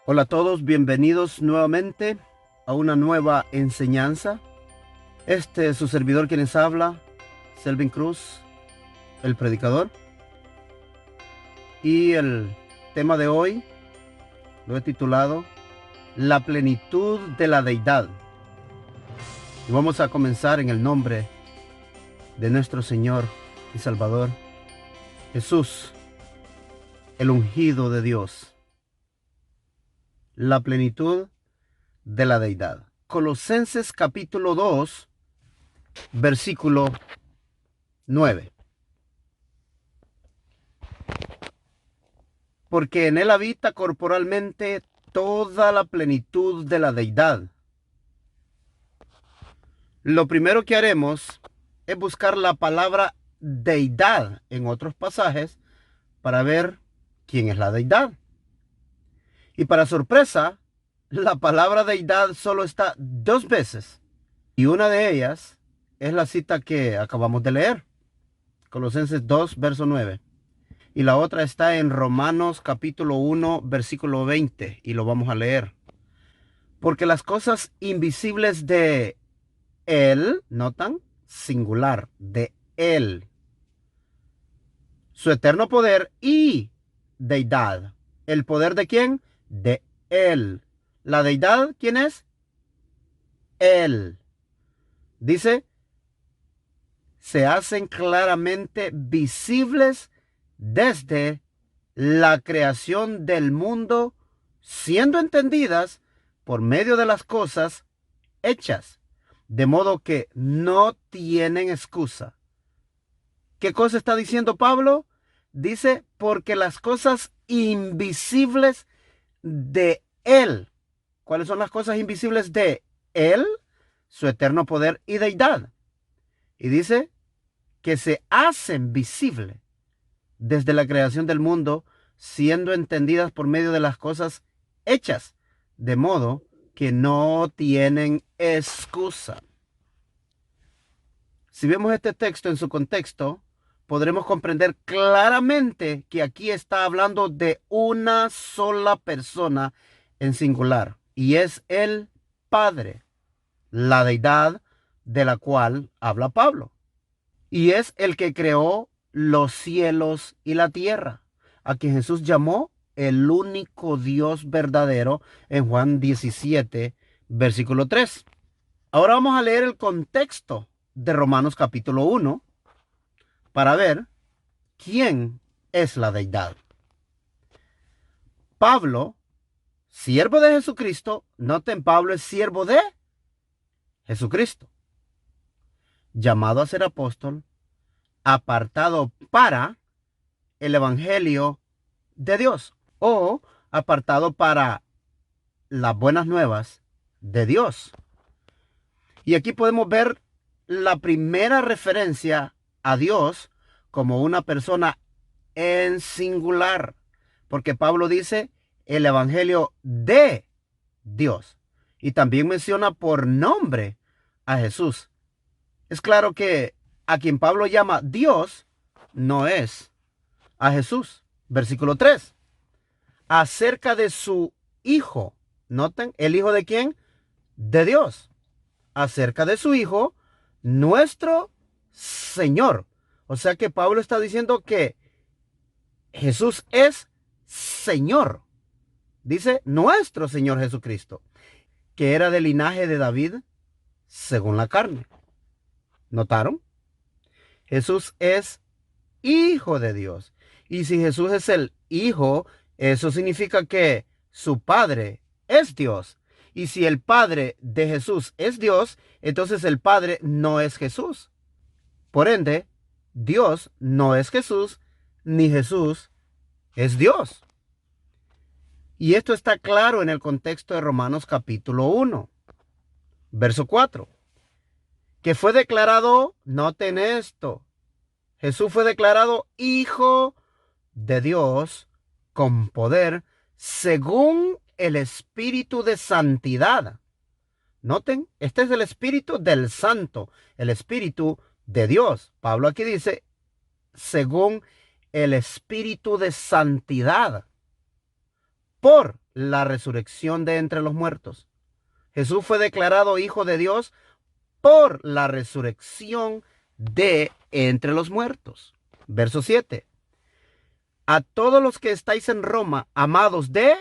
Hola a todos, bienvenidos nuevamente a una nueva enseñanza. Este es su servidor quien les habla, Selvin Cruz, el predicador. Y el tema de hoy lo he titulado La plenitud de la deidad. Y vamos a comenzar en el nombre de nuestro Señor y Salvador, Jesús, el ungido de Dios. La plenitud de la deidad. Colosenses capítulo 2, versículo 9. Porque en él habita corporalmente toda la plenitud de la deidad. Lo primero que haremos es buscar la palabra deidad en otros pasajes para ver quién es la deidad. Y para sorpresa, la palabra deidad solo está 2 veces. Y una de ellas es la cita que acabamos de leer. Colosenses 2, verso 9. Y la otra está en Romanos capítulo 1, versículo 20. Y lo vamos a leer. Porque las cosas invisibles de Él, notan, singular, de Él, su eterno poder y deidad. ¿El poder de quién? De Él. ¿La deidad quién es? Él. Dice, se hacen claramente visibles desde la creación del mundo, siendo entendidas por medio de las cosas hechas, de modo que no tienen excusa. ¿Qué cosa está diciendo Pablo? Dice, porque las cosas invisibles de Él. ¿Cuáles son las cosas invisibles de Él? Su eterno poder y deidad. Y dice que se hacen visibles desde la creación del mundo, siendo entendidas por medio de las cosas hechas, de modo que no tienen excusa. Si vemos este texto en su contexto, podremos comprender claramente que aquí está hablando de una sola persona en singular, y es el Padre, la deidad de la cual habla Pablo. Y es el que creó los cielos y la tierra, a quien Jesús llamó el único Dios verdadero en Juan 17, versículo 3. Ahora vamos a leer el contexto de Romanos capítulo 1 para ver quién es la deidad. Pablo, siervo de Jesucristo, noten, Pablo es siervo de Jesucristo, llamado a ser apóstol, apartado para el evangelio de Dios o apartado para las buenas nuevas de Dios. Y aquí podemos ver la primera referencia a Dios como una persona en singular, porque Pablo dice el evangelio de Dios y también menciona por nombre a Jesús. Es claro que a quien Pablo llama Dios no es a Jesús. Versículo 3. Acerca de su Hijo. Noten, ¿el Hijo de quién? De Dios. Acerca de su Hijo, nuestro Señor. O sea que Pablo está diciendo que Jesús es Señor. Dice nuestro Señor Jesucristo, que era del linaje de David según la carne. ¿Notaron? Jesús es Hijo de Dios. Y si Jesús es el Hijo, eso significa que su Padre es Dios. Y si el Padre de Jesús es Dios, entonces el Padre no es Jesús. Por ende, Dios no es Jesús, ni Jesús es Dios. Y esto está claro en el contexto de Romanos capítulo 1, verso 4, que fue declarado, noten esto, Jesús fue declarado Hijo de Dios con poder según el Espíritu de santidad. Noten, este es el Espíritu del Santo, el Espíritu de Dios. Pablo aquí dice, según el Espíritu de santidad, por la resurrección de entre los muertos. Jesús fue declarado Hijo de Dios por la resurrección de entre los muertos. Verso 7. A todos los que estáis en Roma, amados de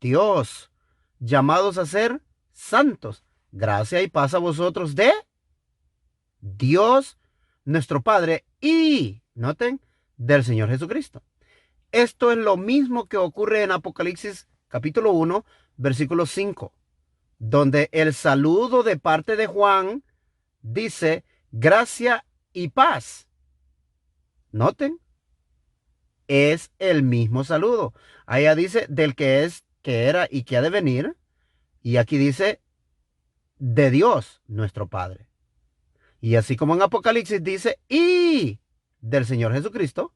Dios, llamados a ser santos, gracia y paz a vosotros de Dios, nuestro Padre, y, noten, del Señor Jesucristo. Esto es lo mismo que ocurre en Apocalipsis capítulo 1, versículo 5, donde el saludo de parte de Juan dice gracia y paz. Noten, es el mismo saludo. Allá dice del que es, que era y que ha de venir. Y aquí dice de Dios, nuestro Padre. Y así como en Apocalipsis dice y del Señor Jesucristo,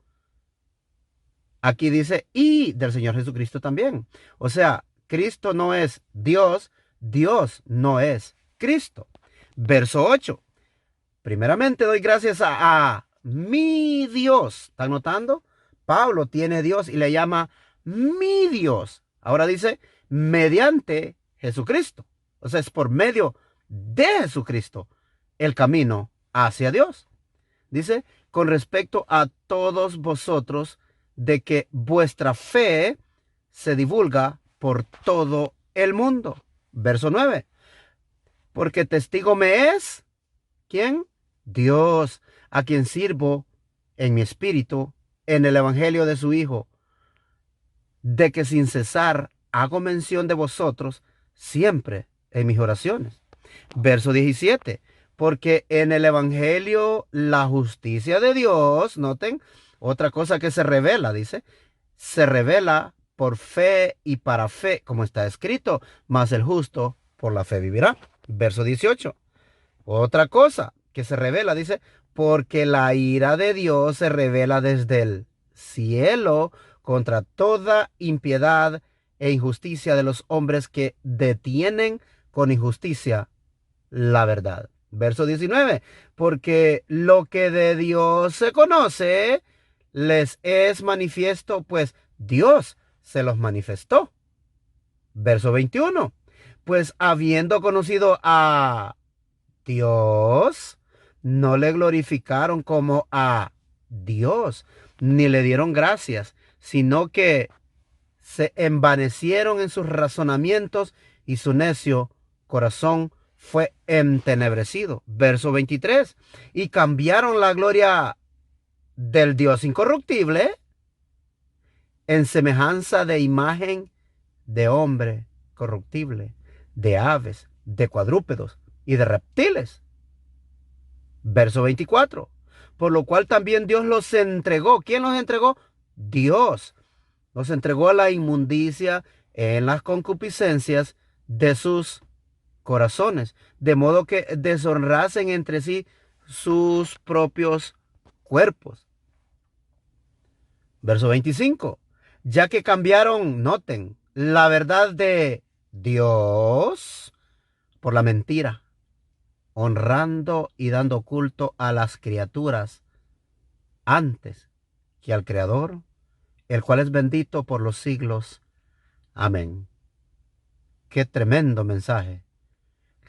aquí dice y del Señor Jesucristo también. O sea, Cristo no es Dios, Dios no es Cristo. Verso 8. Primeramente doy gracias a mi Dios. ¿Están notando? Pablo tiene Dios y le llama mi Dios. Ahora dice mediante Jesucristo. O sea, es por medio de Jesucristo el camino hacia Dios. Dice, con respecto a todos vosotros, de que vuestra fe se divulga por todo el mundo. Verso 9. Porque testigo me es, ¿quién? Dios, a quien sirvo en mi espíritu, en el evangelio de su Hijo, de que sin cesar hago mención de vosotros siempre en mis oraciones. Verso 17. Porque en el evangelio la justicia de Dios, noten, otra cosa que se revela, dice, se revela por fe y para fe, como está escrito, mas el justo por la fe vivirá. Verso 18. Otra cosa que se revela, dice, porque la ira de Dios se revela desde el cielo contra toda impiedad e injusticia de los hombres que detienen con injusticia la verdad. Verso 19. Porque lo que de Dios se conoce les es manifiesto, pues Dios se los manifestó. Verso 21. Pues habiendo conocido a Dios, no le glorificaron como a Dios, ni le dieron gracias, sino que se envanecieron en sus razonamientos y su necio corazón fue entenebrecido. Verso 23. Y cambiaron la gloria del Dios incorruptible en semejanza de imagen de hombre corruptible, de aves, de cuadrúpedos y de reptiles. Verso 24. Por lo cual también Dios los entregó. ¿Quién los entregó? Dios. Los entregó a la inmundicia en las concupiscencias de sus corazones, de modo que deshonrasen entre sí sus propios cuerpos. Verso 25. Ya que cambiaron, noten, la verdad de Dios por la mentira, honrando y dando culto a las criaturas antes que al Creador, el cual es bendito por los siglos. Amén. Qué tremendo mensaje.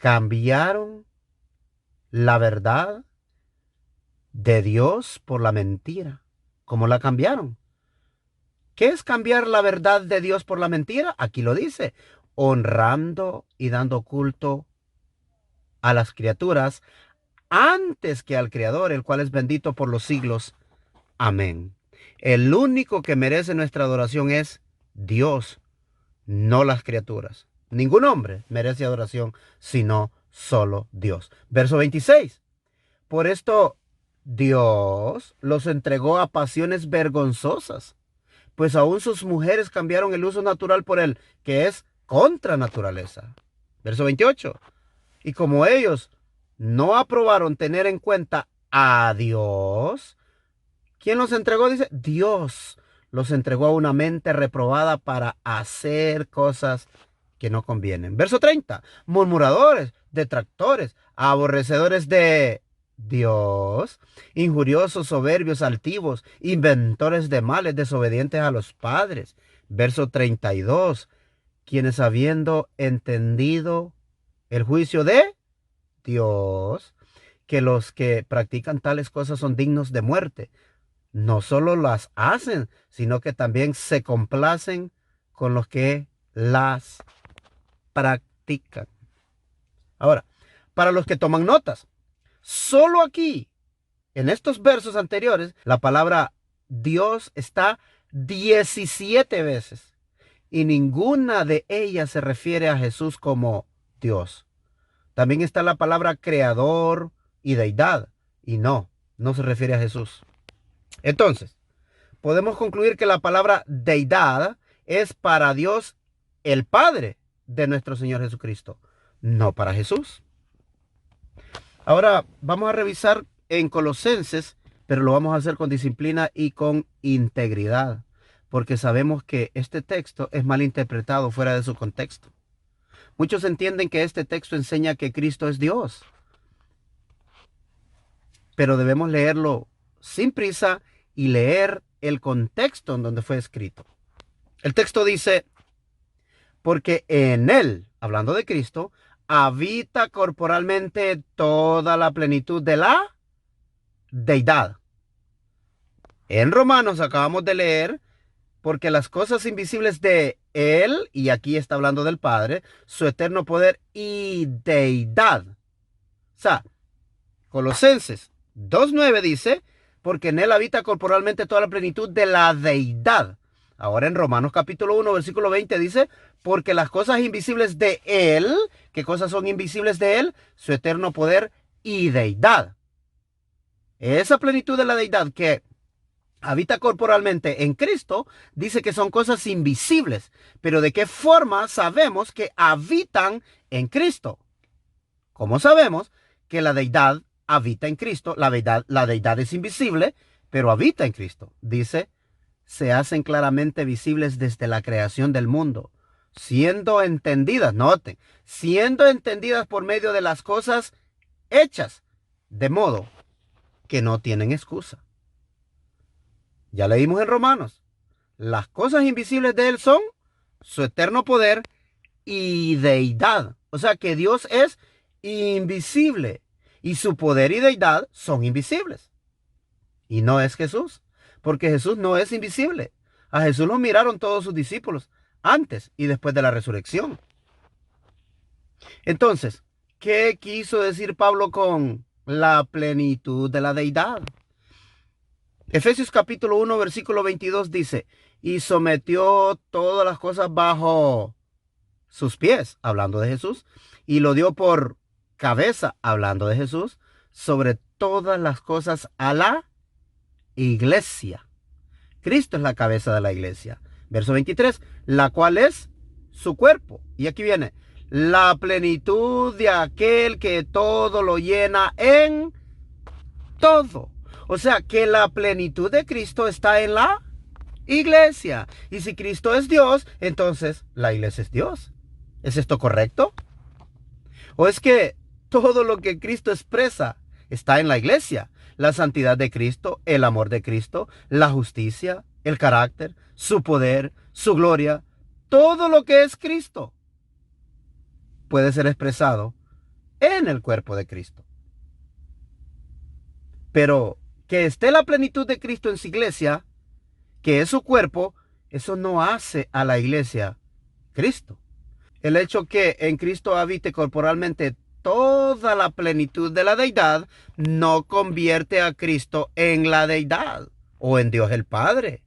Cambiaron la verdad de Dios por la mentira. ¿Cómo la cambiaron? ¿Qué es cambiar la verdad de Dios por la mentira? Aquí lo dice, honrando y dando culto a las criaturas antes que al Creador, el cual es bendito por los siglos. Amén. El único que merece nuestra adoración es Dios, no las criaturas. Ningún hombre merece adoración, sino solo Dios. Verso 26. Por esto Dios los entregó a pasiones vergonzosas, pues aún sus mujeres cambiaron el uso natural por el que es contra naturaleza. Verso 28. Y como ellos no aprobaron tener en cuenta a Dios, ¿quién los entregó? Dice, Dios los entregó a una mente reprobada para hacer cosas que no convienen. Verso 30. Murmuradores, detractores, aborrecedores de Dios, injuriosos, soberbios, altivos, inventores de males, desobedientes a los padres. Verso 32. quienes habiendo entendido el juicio de Dios, que los que practican tales cosas son dignos de muerte, no solo las hacen, sino que también se complacen con los que las practican. Ahora, para los que toman notas, solo aquí, en estos versos anteriores, la palabra Dios está 17 veces y ninguna de ellas se refiere a Jesús como Dios. También está la palabra creador y deidad y no se refiere a Jesús. Entonces, podemos concluir que la palabra deidad es para Dios el Padre de nuestro Señor Jesucristo, no para Jesús. Ahora vamos a revisar en Colosenses, pero lo vamos a hacer con disciplina y con integridad, porque sabemos que este texto es mal interpretado fuera de su contexto. Muchos entienden que este texto enseña que Cristo es Dios, pero debemos leerlo sin prisa y leer el contexto en donde fue escrito. El texto dice, porque en él, hablando de Cristo, habita corporalmente toda la plenitud de la deidad. En Romanos acabamos de leer, porque las cosas invisibles de él, y aquí está hablando del Padre, su eterno poder y deidad. O sea, Colosenses 2:9 dice, porque en él habita corporalmente toda la plenitud de la deidad. Ahora en Romanos capítulo 1, versículo 20 dice, porque las cosas invisibles de él, ¿qué cosas son invisibles de él? Su eterno poder y deidad. Esa plenitud de la deidad que habita corporalmente en Cristo, dice que son cosas invisibles. Pero ¿de qué forma sabemos que habitan en Cristo? ¿Cómo sabemos que la deidad habita en Cristo? La deidad es invisible, pero habita en Cristo. Dice, se hacen claramente visibles desde la creación del mundo, siendo entendidas, noten, siendo entendidas por medio de las cosas hechas, de modo que no tienen excusa. Ya leímos en Romanos, las cosas invisibles de él son su eterno poder y deidad. O sea que Dios es invisible y su poder y deidad son invisibles. Y no es Jesús, porque Jesús no es invisible. A Jesús lo miraron todos sus discípulos antes y después de la resurrección. Entonces, ¿qué quiso decir Pablo con la plenitud de la deidad? Efesios capítulo 1, versículo 22 dice, y sometió todas las cosas bajo sus pies, hablando de Jesús, y lo dio por cabeza, hablando de Jesús, sobre todas las cosas a la iglesia. Cristo es la cabeza de la iglesia. Verso 23, la cual es su cuerpo. Y aquí viene, la plenitud de aquel que todo lo llena en todo. O sea que la plenitud de Cristo está en la iglesia. Y si Cristo es Dios, entonces la iglesia es Dios. ¿Es esto correcto? ¿O es que todo lo que Cristo expresa está en la iglesia? La santidad de Cristo, el amor de Cristo, la justicia, el carácter, su poder, su gloria, todo lo que es Cristo puede ser expresado en el cuerpo de Cristo. Pero que esté la plenitud de Cristo en su iglesia, que es su cuerpo, eso no hace a la iglesia Cristo. El hecho que en Cristo habite corporalmente toda la plenitud de la deidad no convierte a Cristo en la deidad o en Dios el Padre,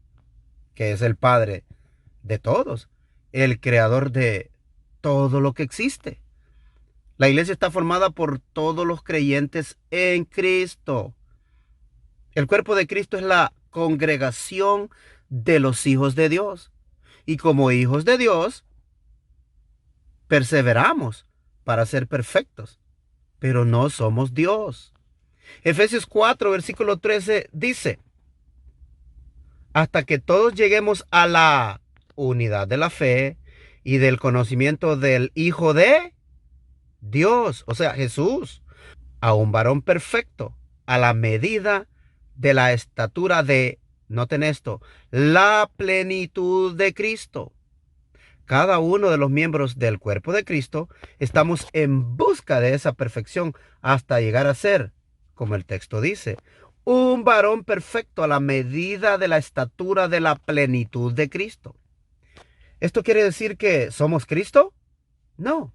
que es el Padre de todos, el creador de todo lo que existe. La iglesia está formada por todos los creyentes en Cristo. El cuerpo de Cristo es la congregación de los hijos de Dios. Y como hijos de Dios, perseveramos para ser perfectos, pero no somos Dios. Efesios 4, versículo 13 dice, hasta que todos lleguemos a la unidad de la fe y del conocimiento del Hijo de Dios, o sea, Jesús, a un varón perfecto, a la medida de la estatura de, noten esto, la plenitud de Cristo. cada uno de los miembros del cuerpo de Cristo estamos en busca de esa perfección hasta llegar a ser, como el texto dice, un varón perfecto a la medida de la estatura de la plenitud de Cristo. ¿Esto quiere decir que somos Cristo? No.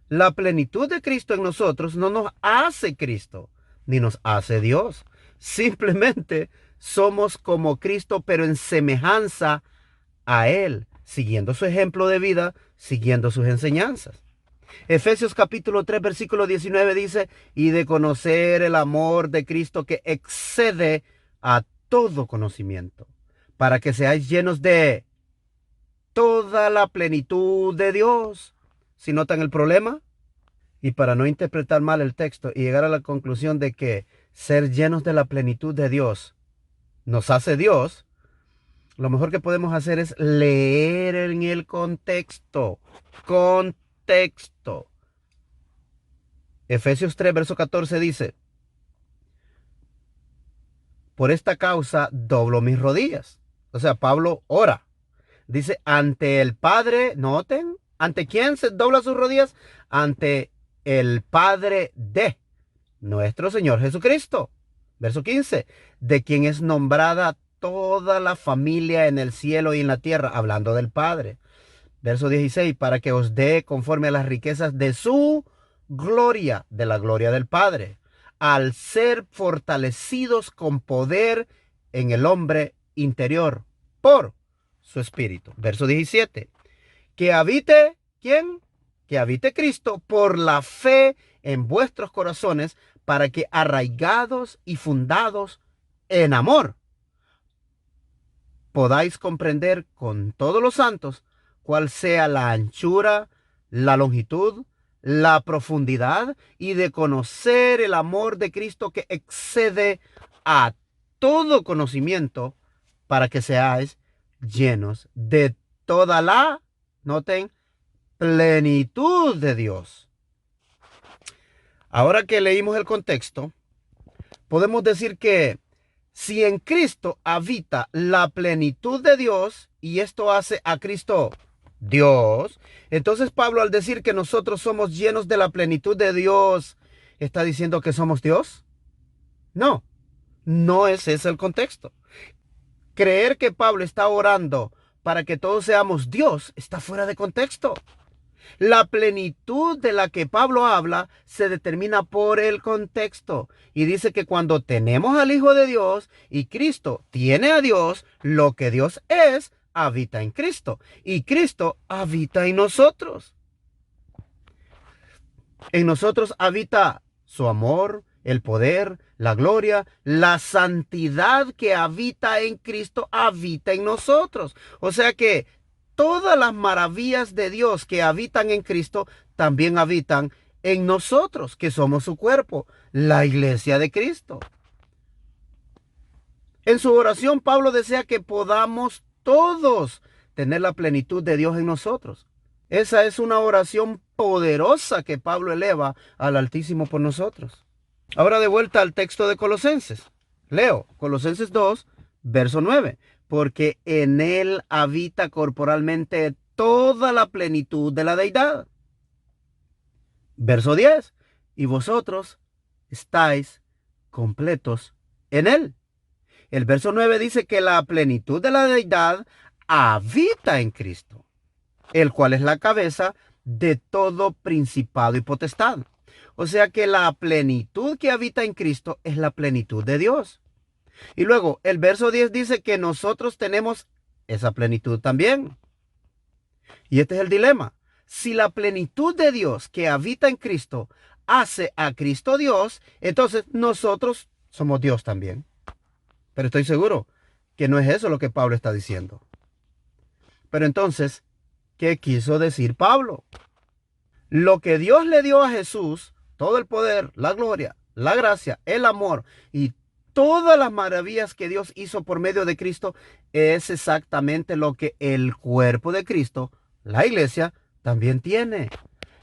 La plenitud de Cristo en nosotros no nos hace Cristo, ni nos hace Dios. Simplemente somos como Cristo, pero en semejanza a Él, siguiendo su ejemplo de vida, siguiendo sus enseñanzas. Efesios capítulo 3, versículo 19 dice, y de conocer el amor de Cristo que excede a todo conocimiento, para que seáis llenos de toda la plenitud de Dios. ¿Si notan el problema? Y para no interpretar mal el texto y llegar a la conclusión de que ser llenos de la plenitud de Dios nos hace Dios, lo mejor que podemos hacer es leer en el contexto. Contexto. Efesios 3, verso 14 dice, por esta causa doblo mis rodillas. O sea, Pablo ora. Dice, ante el Padre, noten, ¿ante quién se dobla sus rodillas? Ante el Padre de nuestro Señor Jesucristo. Verso 15, de quien es nombrada toda la familia en el cielo y en la tierra, hablando del Padre. Verso 16, para que os dé conforme a las riquezas de su gloria, de la gloria del Padre, al ser fortalecidos con poder en el hombre interior, por su espíritu. Verso 17, que habite, ¿quién? Que habite Cristo por la fe en vuestros corazones, para que arraigados y fundados en amor, podáis comprender con todos los santos cuál sea la anchura, la longitud, la profundidad, y de conocer el amor de Cristo que excede a todo conocimiento, para que seáis llenos de toda la, noten, plenitud de Dios. Ahora que leímos el contexto, podemos decir que si en Cristo habita la plenitud de Dios, y esto hace a Cristo Dios, entonces Pablo, al decir que nosotros somos llenos de la plenitud de Dios, ¿está diciendo que somos Dios? No, no es ese el contexto. Creer que Pablo está orando para que todos seamos Dios está fuera de contexto. La plenitud de la que Pablo habla se determina por el contexto, y dice que cuando tenemos al Hijo de Dios y Cristo tiene a Dios, lo que Dios es, habita en Cristo, y Cristo habita en nosotros. En nosotros habita su amor, el poder, la gloria, la santidad que habita en Cristo, habita en nosotros. O sea que todas las maravillas de Dios que habitan en Cristo también habitan en nosotros, que somos su cuerpo, la iglesia de Cristo. En su oración, Pablo desea que podamos todos tener la plenitud de Dios en nosotros. Esa es una oración poderosa que Pablo eleva al Altísimo por nosotros. Ahora de vuelta al texto de Colosenses. Leo Colosenses 2, verso 9. Porque en él habita corporalmente toda la plenitud de la deidad. Verso 10. Y vosotros estáis completos en él. El verso 9 dice que la plenitud de la deidad habita en Cristo, el cual es la cabeza de todo principado y potestad. O sea que la plenitud que habita en Cristo es la plenitud de Dios. Y luego el verso 10 dice que nosotros tenemos esa plenitud también. Y este es el dilema. Si la plenitud de Dios que habita en Cristo hace a Cristo Dios, entonces nosotros somos Dios también. Pero estoy seguro que no es eso lo que Pablo está diciendo. Pero entonces, ¿qué quiso decir Pablo? Lo que Dios le dio a Jesús, todo el poder, la gloria, la gracia, el amor y todas las maravillas que Dios hizo por medio de Cristo, es exactamente lo que el cuerpo de Cristo, la iglesia, también tiene.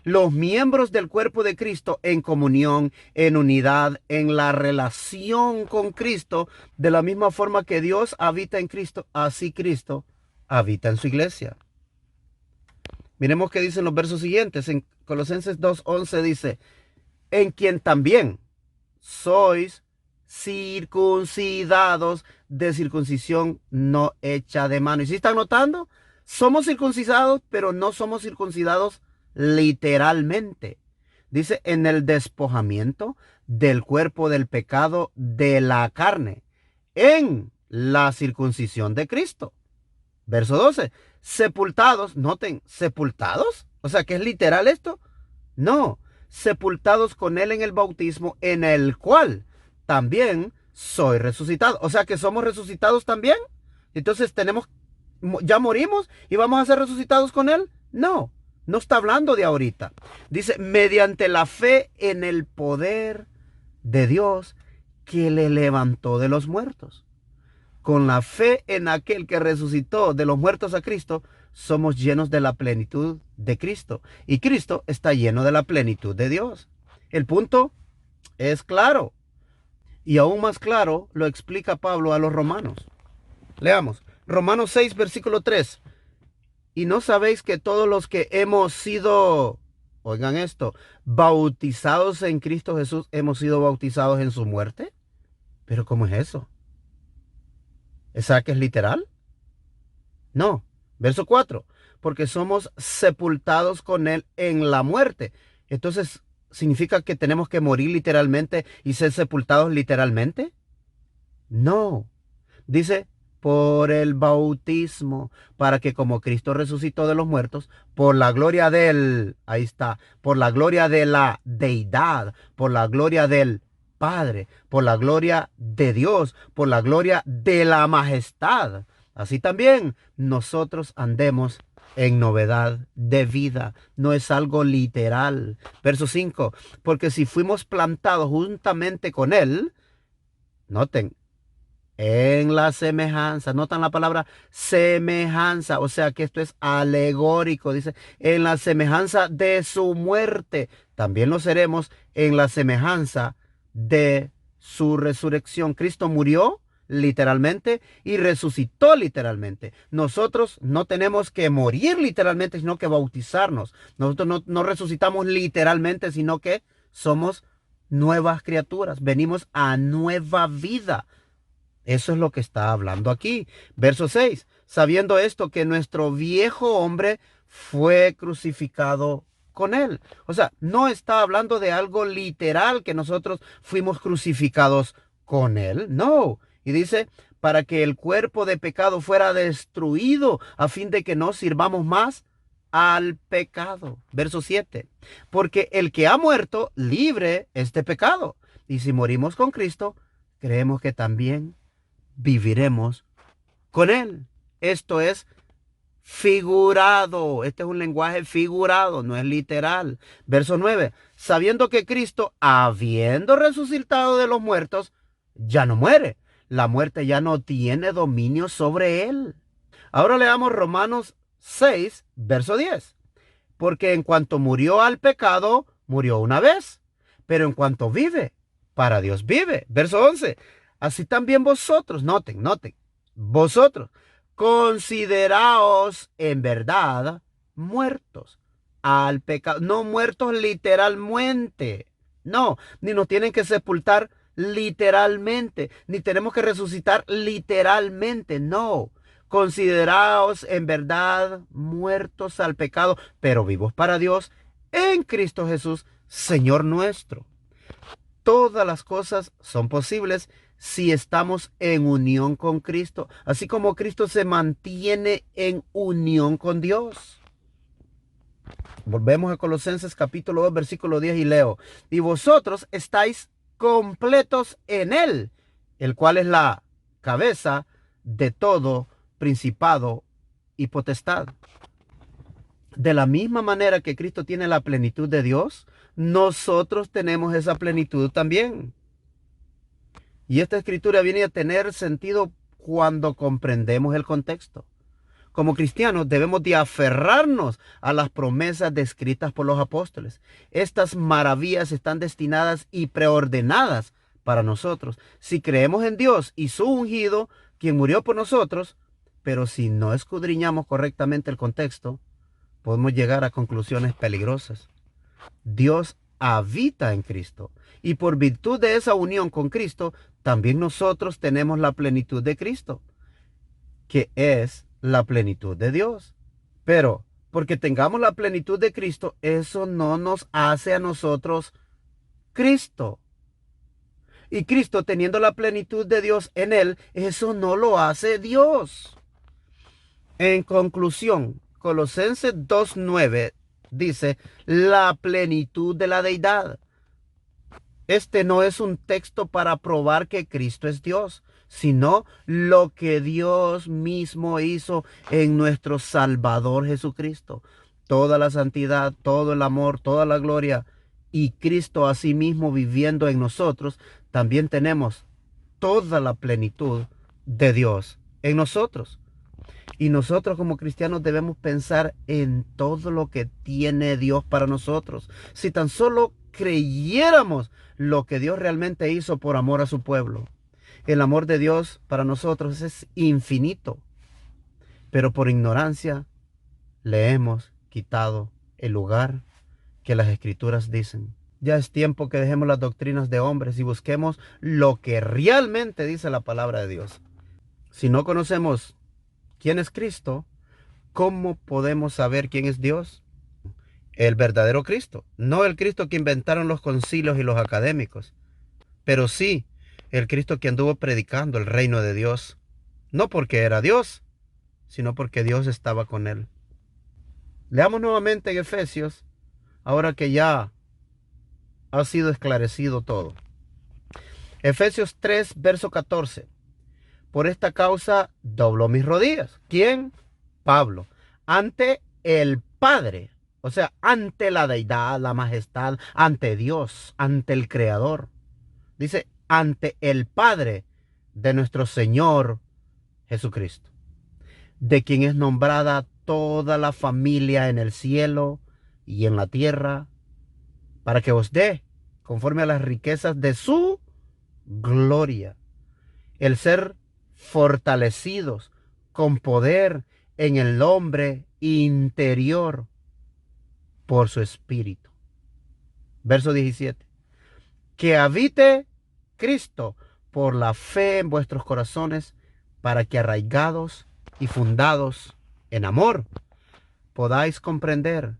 Los miembros del cuerpo de Cristo en comunión, en unidad, en la relación con Cristo, de la misma forma que Dios habita en Cristo, así Cristo habita en su iglesia. Miremos qué dicen los versos siguientes. En Colosenses 2:11 dice, en quien también sois circuncidados de circuncisión no hecha de mano. ¿Y si están notando? Somos circuncidados, pero no somos circuncidados literalmente. Dice, en el despojamiento del cuerpo del pecado de la carne, en la circuncisión de Cristo. Verso 12, sepultados, noten, sepultados, o sea, ¿que es literal esto? No, sepultados con él en el bautismo, en el cual también soy resucitado. O sea, que somos resucitados también. Entonces ya morimos y vamos a ser resucitados con él. No, no está hablando de ahorita. Dice, mediante la fe en el poder de Dios que le levantó de los muertos. Con la fe en aquel que resucitó de los muertos a Cristo, somos llenos de la plenitud de Cristo. Y Cristo está lleno de la plenitud de Dios. El punto es claro. Y aún más claro lo explica Pablo a los romanos. Leamos. Romanos 6, versículo 3. ¿Y no sabéis que todos los que hemos sido, oigan esto, bautizados en Cristo Jesús, hemos sido bautizados en su muerte? ¿Pero cómo es eso? ¿Esa que es literal? No. Verso 4. Porque somos sepultados con él en la muerte. Entonces, ¿significa que tenemos que morir literalmente y ser sepultados literalmente? No. Dice, por el bautismo, para que como Cristo resucitó de los muertos, por la gloria del, ahí está, por la gloria de la deidad, por la gloria del Padre, por la gloria de Dios, por la gloria de la majestad. Así también nosotros andemos en novedad de vida. No es algo literal. Verso 5. Porque si fuimos plantados juntamente con Él, noten, en la semejanza, notan la palabra semejanza, o sea que esto es alegórico, dice, en la semejanza de su muerte, también lo seremos en la semejanza de su resurrección. Cristo murió literalmente y resucitó literalmente. Nosotros no tenemos que morir literalmente, sino que bautizarnos. Nosotros no resucitamos literalmente, sino que somos nuevas criaturas. Venimos a nueva vida. Eso es lo que está hablando aquí. Verso 6. Sabiendo esto, que nuestro viejo hombre fue crucificado con él. O sea, no está hablando de algo literal que nosotros fuimos crucificados con él. No. Y dice, para que el cuerpo de pecado fuera destruido, a fin de que no sirvamos más al pecado. Verso 7. Porque el que ha muerto, libre es de pecado. Y si morimos con Cristo, creemos que también viviremos con él. Esto es figurado. Este es un lenguaje figurado, no es literal. Verso 9. Sabiendo que Cristo, habiendo resucitado de los muertos, ya no muere. La muerte ya no tiene dominio sobre él. Ahora leamos Romanos 6, verso 10. Porque en cuanto murió al pecado, murió una vez. Pero en cuanto vive, para Dios vive. Verso 11. Así también vosotros, noten, vosotros, consideraos en verdad muertos al pecado, no muertos literalmente, no, ni nos tienen que sepultar literalmente, ni tenemos que resucitar literalmente, no. Consideraos en verdad muertos al pecado, pero vivos para Dios en Cristo Jesús, Señor nuestro. Todas las cosas son posibles si estamos en unión con Cristo, así como Cristo se mantiene en unión con Dios. Volvemos a Colosenses capítulo 2, versículo 10 y leo. Y vosotros estáis completos en Él, el cual es la cabeza de todo principado y potestad. De la misma manera que Cristo tiene la plenitud de Dios, nosotros tenemos esa plenitud también. Y esta escritura viene a tener sentido cuando comprendemos el contexto. Como cristianos debemos de aferrarnos a las promesas descritas por los apóstoles. Estas maravillas están destinadas y preordenadas para nosotros. Si creemos en Dios y su ungido, quien murió por nosotros, pero si no escudriñamos correctamente el contexto, podemos llegar a conclusiones peligrosas. Dios habita en Cristo y por virtud de esa unión con Cristo, también nosotros tenemos la plenitud de Cristo, que es la plenitud de Dios. Pero porque tengamos la plenitud de Cristo, eso no nos hace a nosotros Cristo. Y Cristo, teniendo la plenitud de Dios en él, eso no lo hace Dios. En conclusión, Colosenses 2:9 dice la plenitud de la deidad. Este no es un texto para probar que Cristo es Dios, sino lo que Dios mismo hizo en nuestro Salvador Jesucristo. Toda la santidad, todo el amor, toda la gloria y Cristo asimismo viviendo en nosotros, también tenemos toda la plenitud de Dios en nosotros. Y nosotros como cristianos debemos pensar en todo lo que tiene Dios para nosotros. Si tan solo creyéramos lo que Dios realmente hizo por amor a su pueblo. El amor de Dios para nosotros es infinito, pero por ignorancia le hemos quitado el lugar que las Escrituras dicen. Ya es tiempo que dejemos las doctrinas de hombres y busquemos lo que realmente dice la palabra de Dios. Si no conocemos quién es Cristo, ¿cómo podemos saber quién es Dios? El verdadero Cristo, no el Cristo que inventaron los concilios y los académicos, pero sí el Cristo que anduvo predicando el reino de Dios, no porque era Dios, sino porque Dios estaba con él. Leamos nuevamente en Efesios, ahora que ya ha sido esclarecido todo. Efesios 3, verso 14. Por esta causa dobló mis rodillas. ¿Quién? Pablo. Ante el Padre. O sea, ante la deidad, la majestad, ante Dios, ante el Creador. Dice, ante el Padre de nuestro Señor Jesucristo, de quien es nombrada toda la familia en el cielo y en la tierra, para que os dé, conforme a las riquezas de su gloria, el ser fortalecidos con poder en el hombre interior por su espíritu. Verso 17. Que habite Cristo por la fe en vuestros corazones, para que arraigados y fundados en amor, podáis comprender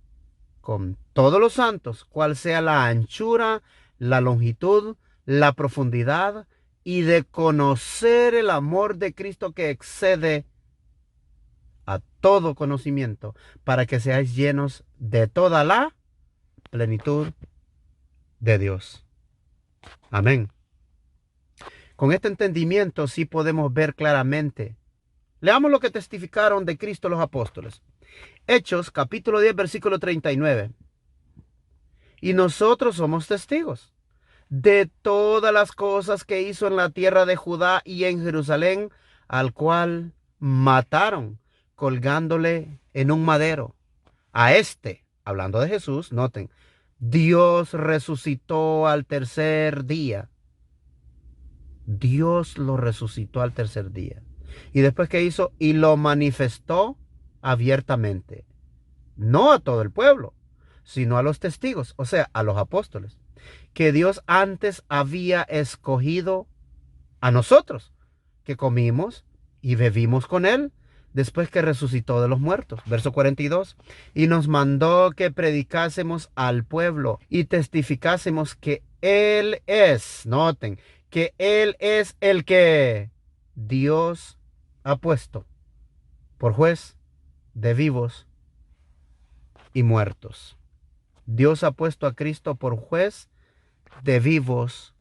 con todos los santos cuál sea la anchura, la longitud, la profundidad, y de conocer el amor de Cristo que excede a todo conocimiento, para que seáis llenos de toda la plenitud de Dios. Amén. Con este entendimiento sí podemos ver claramente. Leamos lo que testificaron de Cristo los apóstoles. Hechos, capítulo 10, versículo 39. Y nosotros somos testigos de todas las cosas que hizo en la tierra de Judá y en Jerusalén, al cual mataron, colgándole en un madero. A este, hablando de Jesús, noten, Dios resucitó al tercer día. Dios lo resucitó al tercer día. Y después, ¿qué hizo? Y lo manifestó abiertamente. No a todo el pueblo, sino a los testigos, o sea, a los apóstoles, que Dios antes había escogido a nosotros, que comimos y bebimos con él después que resucitó de los muertos. Verso 42. Y nos mandó que predicásemos al pueblo y testificásemos que él es, noten, que él es el que Dios ha puesto por juez de vivos y muertos. Dios ha puesto a Cristo por juez de vivos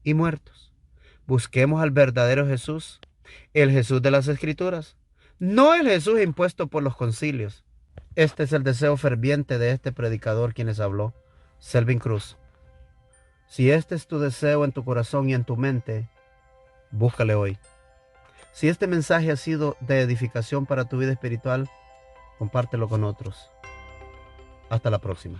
y muertos. Busquemos al verdadero Jesús, el Jesús de las Escrituras, no el Jesús impuesto por los concilios. Este es el deseo ferviente de este predicador quien les habló, Selvin Cruz. Si este es tu deseo en tu corazón y en tu mente, búscale hoy. Si este mensaje ha sido de edificación para tu vida espiritual, compártelo con otros. Hasta la próxima.